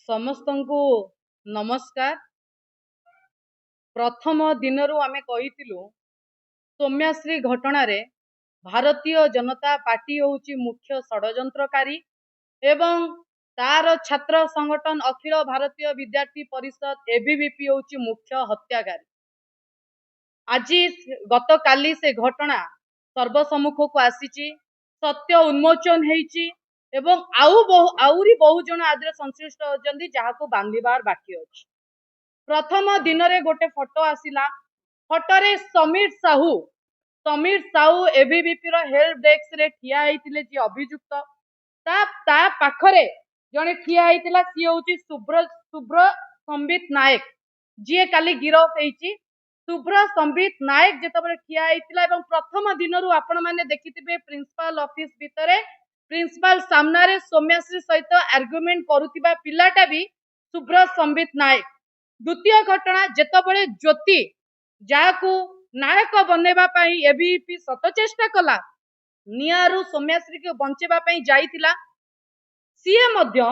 ସମସ୍ତଙ୍କୁ ନମସ୍କାର। ପ୍ରଥମ ଦିନରୁ ଆମେ କହିଥିଲୁ ସୌମ୍ୟାଶ୍ରୀ ଘଟଣାରେ ଭାରତୀୟ ଜନତା ପାର୍ଟି ହେଉଛି ମୁଖ୍ୟ ଷଡ଼ଯନ୍ତ୍ରକାରୀ ଏବଂ ତାର ଛାତ୍ର ସଂଗଠନ ଅଖିଳ ଭାରତୀୟ ବିଦ୍ୟାर्थी परिषद एबीवीपी ହେଉଛି ମୁଖ୍ୟ ହତ୍ୟାକାରୀ। ଆଜି ଗତକାଲି ସେ ଘଟଣା ସର୍ବସମ୍ମୁଖକୁ ଆସିଛି, ସତ୍ୟ ଉନ୍ମୋଚନ ହେଇଛି ଏବଂ ଆହୁରି ବହୁ ଜଣ ଆଦିରେ ସଂଶ୍ଳିଷ୍ଟ ଅଛନ୍ତି ଯାହାକୁ ବାନ୍ଧିବାର ବାକି ଅଛି। प्रथम दिन रे गोटे फोटो आसिला, फोटोरे समीर साहू एबीवीपी रो हेल्प डेस्क रे ठिया हेतिले जी अभियुक्त ता पाखरे जने ठिया हेतिला सी होची शुभ्र संबित नायक जी काली गिरफ हेची। शुभ्र संबित नायक जेतबे ठिया हेतिला एवं प्रथम दिनरू आपण माने देखिथिबे प्रिंसिपल ऑफिस भितरे प्रिंसिपल सामना रे सौम्याश्री सहित आर्गुमेंट करूतिबा पिलाटा भी शुभ्र संबित नायक। द्वितीय घटना जेतबे ज्योति जाकू नायक बनैबा पई एबीवीपी सत चेष्टा कला नियारू सौम्याश्री के बंचेबा पई जाइतिला, सीए मध्य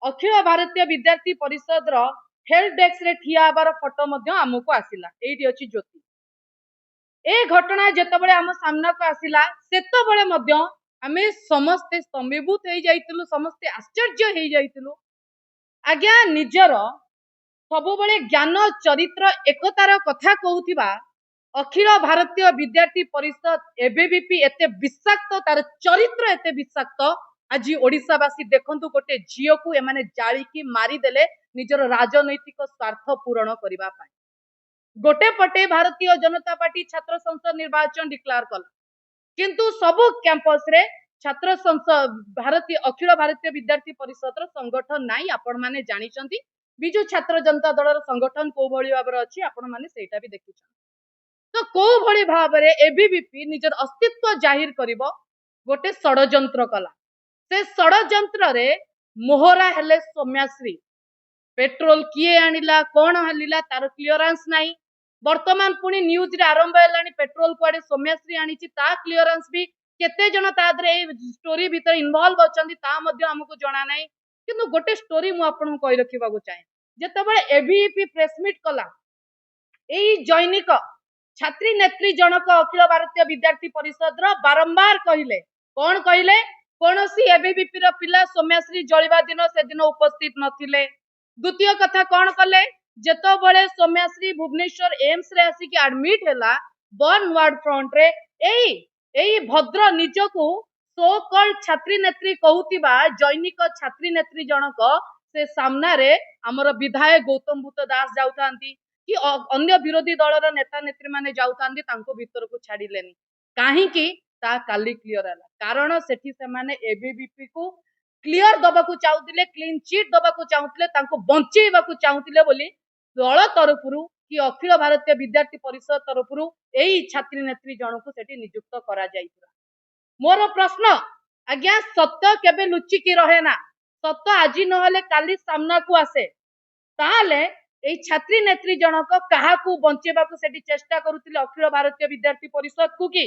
अखिल भारतीय विद्यार्थी परिषद रो हेल्प डेस्क रे ठिया हबार फोटो मध्य आमको आसिला। एइटी अछि ज्योति। ए घटना जेतबे आम सामना को आसिला सेतबे मध्य आमे समस्ते स्तंभीभूत हो जाइतिलु, समस्ते आश्चर्य हो जाइतिलु। आज्ञा निजर सबुबले ज्ञान चरित्र एकतार कथा कहूथिबा अखिल भारतीय विद्यार्थी परिषद एबीवीपी एते विषाक्त, तार चरित्र एते विषाक्त। आज ओडिशावासी देखंतु गोटे झियो को एमाने जाळिकी मारी देले निजर राजनैतिक स्वार्थ पूरण करिबा पाई। गोटे पटे भारतीय जनता पार्टी छात्र संसद निर्वाचन डिक्लेयर कला, किंतु सबु कैंपस रे छात्र संसद भारतीय अखिल भारतीय विद्यार्थी परिषद रो संगठन नाही। आपण माने जानिचंती बिजु छात्र जनता दल संगठन को भली भाबरे अछि, आपण माने सेटा भी देखिछन। तो को भली भाबरे एबीवीपी निजर अस्तित्व जाहिर करिवो गोटे षडयंत्र कला। से षडयंत्र रे मोहरा हेले सौम्याश्री। पेट्रोल किए आनिला कोन हलिला तार क्लियरेंस नाही। वर्तमान पुनी न्यूज रे आरंभ हेलानी पेट्रोल कुआडे सौम्याश्री आनिची ता क्लियरेंस भी केते जण तादरे स्टोरी भीतर इन्वॉल्व अछंती ता मध्ये हमकु जणा नाही। किंतु गोटे स्टोरी मु आपन कहि रखिबागु चाहे। जेतबे एबीवीपी प्रेस मीट कला एई जैनिक छात्री नेत्री जनक अखिल भारतीय विद्यार्थी परिषद रो बारंबार कहिले कोन कहिले कोनोसी एबीवीपी रो पिला सौम्याश्री जळिबा दिन से दिन उपस्थित नथिले। द्वितीय कथा कोन कले जेतबेले सौम्याश्री भुवनेश्वर एम्स रे आसी कि एडमिट हैला बर्न वार्ड फ्रंट रे एई भद्र निजको सो कॉल छात्री नेत्री कहूतिबा जैनिक छात्री नेत्री जनक से सामना रे हमर विधायक गौतम भूत दास जाउतांती कि अन्य विरोधी दलर नेता नेत्री माने जाउतांती तांको भीतर को छाडिलेनी काहे कि ता काली क्लियर हैला। कारण सेठी से माने एबीवीपी को क्लियर दबाकू चाहुतिले, क्लीन चिट दबाकू चाहुतिले, तांको बंचेबाकू चाहुतिले बोली दल तरफरु कि अखिल भारतीय विद्यार्थी परिषद तरफरु एई छात्री नेत्री जनकू सेठी नियुक्त करा जाइतिला। मोर प्रश्न आज्ञा सत्य केबे लुचिकी रहे ना, सत्य आज नहले काली सामना को आसे। ताले एई छात्री नेत्री जनक काहाकू बंचेबाकू सेठी चेष्टा करूतिले अखिल भारतीय विद्यार्थी परिषद को कि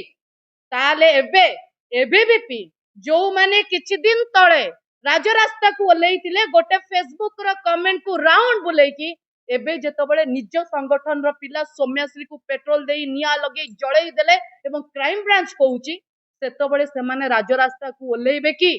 ताले एबे एबीवीपी जो माने किछि दिन तळे राजरास्ता को ओलेइतिले गोटे फेसबुक रो कमेंट को राउंड बुलेई कि एबे जेतबेले निज संगठन रो पिला सौम्याश्री को पेट्रोल देई निया लगे जळेई देले एवं क्राइम ब्रांच कहूची सेतबेले से माने राजरास्ता को ओलेइबे कि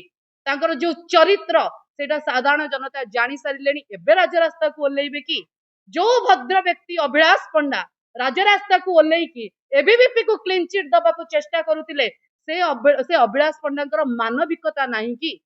तांकर जो चरित्र सेटा साधारण जनता जानी सारिलेनी। एबे राजरास्ता को ओलेइबे कि जो भद्र व्यक्ति अभिलाष पंडा राजरास्ता को ओलेई कि एबीवीपी को क्लीन चिट दबा को चेष्टा करूतिले से अभिलाष पंडांकर मानविकता नाही कि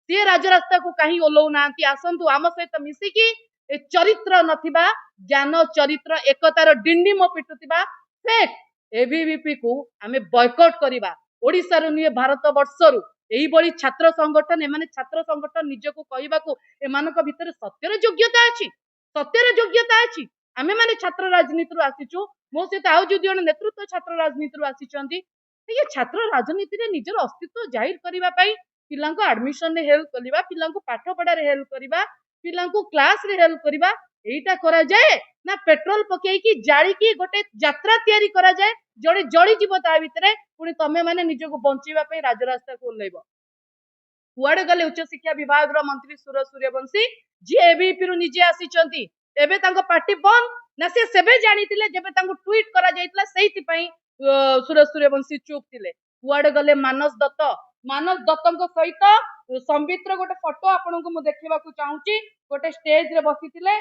सी राजरास्ता को कहीं ओलौ नांती। आसंतु आम सहित मिसी कि ए चरित्र नथिबा ज्ञान चरित्र एकतार डिंडिम पिटुतिबा फेक एबीवीपी को आमे बॉयकॉट करिबा। ओडिसा रु निये भारत वर्षरु एई बड़ी छात्र संगठन एमाने छात्र संगठन निजको कहिबाकू एमानक भितर सत्यर योग्यता अछि, सत्यर योग्यता अछि। आमे माने छात्र राजनीति रु आसीचु, मो सहित आउ जो जण नेतृत्व छात्र राजनीति रु आसीचंती। ये छात्र राजनीति रे निजर अस्तित्व जाहिर करिबा पई पिलांको एडमिशन रे हेल्प करिबा, पिलांको पाठ पढा रे हेल्प करिबा, पिलांको क्लास रे हेल्प करिबा एइटा करा जाए ना पेट्रोल पकेई कि जाळी कि गोटे यात्रा तयारी करा जाए जड़े जड़ी जीव ता भितरे पुणी तमे माने निजको बंचीबा पई राजरास्ता को ओल्लैबो। कुआडे गले उच्च शिक्षा विभाग मंत्री सुरेश सूर्यवंशी जी एबीपी रु निजे आसीचंती एबे तांको पार्टी बंद ना से सेबे जानिथिले जेबे तांको ट्वीट करा जाइतला सेहिति पई सुरेश सूर्यवंशी चुप थिले कुआडे गले मानस दत्तଙ୍କ सहित संबितर गोटे फोटो आपनको मु देखिबाकू चाहूची गोटे स्टेज रे बसिथिले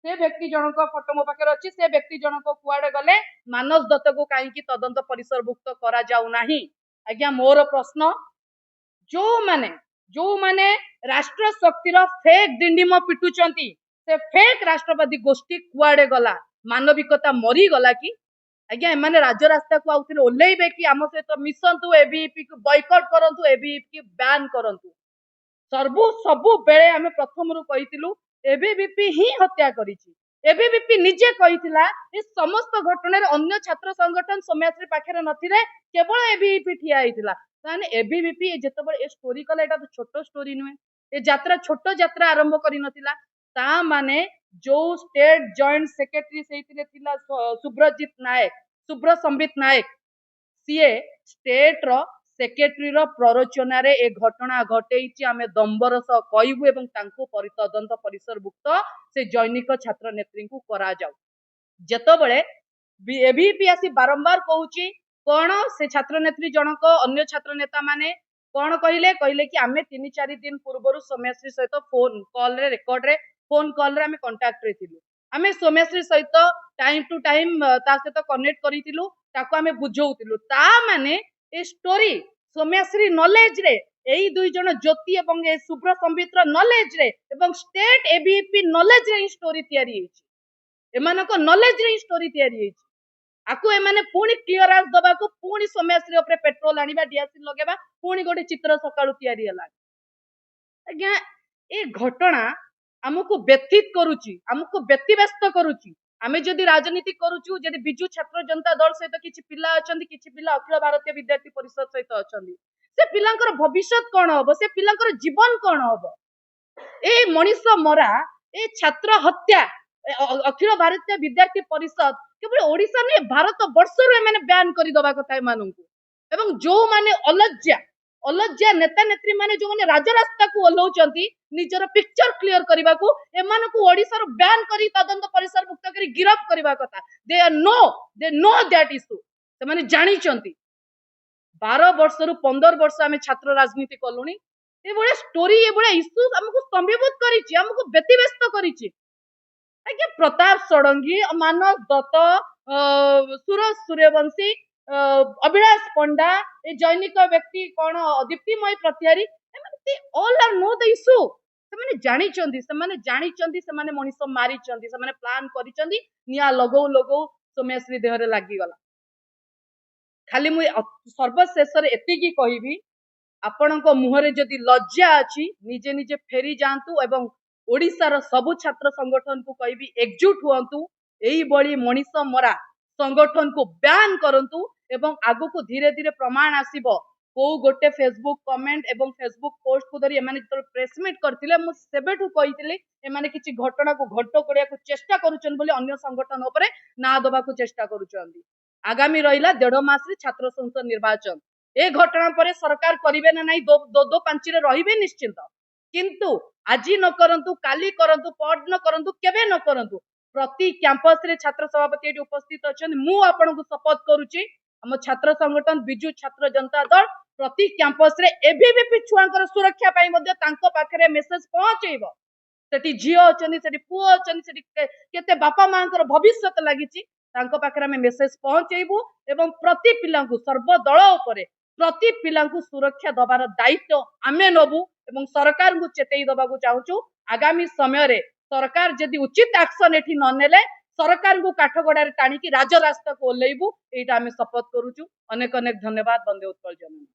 से व्यक्ति जनक फोटो मो पाखे अच्छी से व्यक्ति जनक कुआडे गले मानस दत्त को कहीं तदंत परिसरभुक्त करा जाऊ नाही आज्ञा मोर प्रश्न जो माने राष्ट्र शक्तिर फेक डिंडिम पिटुचंती से फेक राष्ट्रवादी गोष्ठी कुआडे गला मानविकता मरी गला कि आज्ञा एमाने राज्य रास्ता को आउथिले ओल्लेइबे कि आम सहित मिसंतु एबीपी को बॉयकॉट करंतु एबीपी की बैन करंतु सबु बेले आमे प्रथम रु कहितिलु एबीवीपी ही हत्या करिछि एबीवीपी निजे कहिथिला ए समस्त घटना रे अन्य छात्र संगठन सोम्याश्री पाखरे नथिले केवल एबीवीपी ठिया आइथिला ताने एबीवीपी जेतबे ए स्टोरी कला एटा तो छोटो स्टोरी नुहे ए यात्रा छोटो यात्रा आरंभ करि नथिला ता माने जो स्टेट जॉइंट सेक्रेटरी सेहितिले थिला सुब्र संबित नायक सीए स्टेट रो सेक्रेटरी रो प्ररोचना रे ए घटना घटेइछि आमे दंबर सह कहबु एवं तांको परितदंत परिसरभुक्त से जैनिक छात्र नेत्री को करा जाऊ जेतबेले एबीपी आसी बारंबार कहूची कोन से छात्र नेत्री जनक अन्य छात्र नेता माने कोन कहले कि आमे 3-4 दिन पूर्वरु सोम्याश्री सहित फोन कॉल रे रेकॉर्ड रे फोन कॉल रे आमे कांटेक्ट रे थिलु आमे सोम्याश्री सहित टाइम टू टाइम ता सहित कनेक्ट करिथिलु ताको आमे बुझौतिलु ता माने ए स्टोरी सोम्याश्री नॉलेज रे एई दुई जन ज्योति एवं ए सुब्र संबित्र नॉलेज रे एवं स्टेट एबीपी नॉलेज रे स्टोरी तयारी हेछि एमानको नॉलेज रे स्टोरी तयारी हेछि आकु एमाने पुणी क्लियरेंस दबा को पुणी सोम्याश्री ऊपर पेट्रोल आनिबा डीएसएल लगेबा पुणी गोटे चित्र सकाळु तयारी हला आज्ञा ए घटना हमको व्यथित करूची हमको व्यतिव्यस्त करूची आमे जदि राजनीति करूछु जदि बिजू छात्र जनता दल सहित किछि पिला अछंती किछि पिला अखिल भारतीय विद्यार्थी परिषद सहित अछंती से पिलांकर भविष्य कोन होबो से पिलांकर जीवन कोन होबो ए मनीष मरा ए छात्र हत्या अखिल भारतीय विद्यार्थी परिषद केवल ओडिसा ने भारत वर्ष रे माने बैन करि दबा कथा माननकु एवं जो माने अलज्जा नेता नेत्री माने जो माने राजरास्ता को ओलौचंती निजर पिक्चर क्लियर करबा को एमान को ओडिसा रो बैन करी तदंत परिसर मुक्त करी गिरफ करबा कथा दे नो दैट इशू से माने जानि चंती 12 वर्ष रु 15 वर्ष आमे छात्र राजनीति कलुनी ए बळे स्टोरी ए बळे इशू हमको स्तंभीभूत करिछि हमको व्यतिव्यस्त करिछि आज्ञा प्रताप षडंगी मानस दत्त सुरेश सूर्यवंशी अभिलाष पंडा ए जैनिक व्यक्ति कौन Diptimay Pratihari all are know the issue से जानी मनीष मारी से प्लान करी निया लगौ सोम्याश्री देहरे लागिगला खाली मु सर्वशेष एतिकी कहबी आपणको मुहरे जदि लज्जा अछि निजे निजे फेरी जांतु एवं ओडिशार सबु छात्र संगठन को कहबी एकजुट हुअंतु एई बळी मनीष मरा संगठन को बैन करंतु एवं आगु को धीरे धीरे प्रमाण आसीबो को गोटे फेसबुक कमेंट एवं फेसबुक पोस्ट को धरी एमाने जतो प्रेस मीट करथिले मु सेबेठु कहिथिले एमाने किछि घटना को घट्ट करिया को चेष्टा करूछन बोली अन्य संगठन ऊपर ना दबा को चेष्टा करूछन आगामी रहिला 1.5 मास रे छात्र संसद निर्वाचन ए घटना परे सरकार करिवे ना नाही दो पांची रे रहिबे निश्चित किंतु आजी न करंतु काली करंतु पड न करंतु केबे न करंतु प्रति कैंपस रे छात्र सभापति एटी उपस्थित अछन मु आपन को शपथ करूची हम छात्र संगठन बिजू छात्र जनता दल प्रति कैंपस रे एबीवीपी छुआंकर सुरक्षा पाई मध्ये तांको पाखरे मेसेज पहुंचेइबो सेठी झियो अछनी सेठी पुओ अछनी सेठी केते बापा मांकर भविष्यत लागिची तांको पाखरे हम मेसेज पहुंचेइबो एवं प्रति पिला को सर्व दल उपरे प्रति पिला को सुरक्षा दबार दायित्व आमे नबु एवं सरकार को चेतई दबा को चाहूचु आगामी समय रे सरकार जदि उचित एक्शन एठी न नेले सरकार को काठगड़ा टाणी राजरास्ता को ओल्लैबू एटा आमे शपथ करूचु अनेक अनेक धन्यवाद। वंदे उत्कल जननी।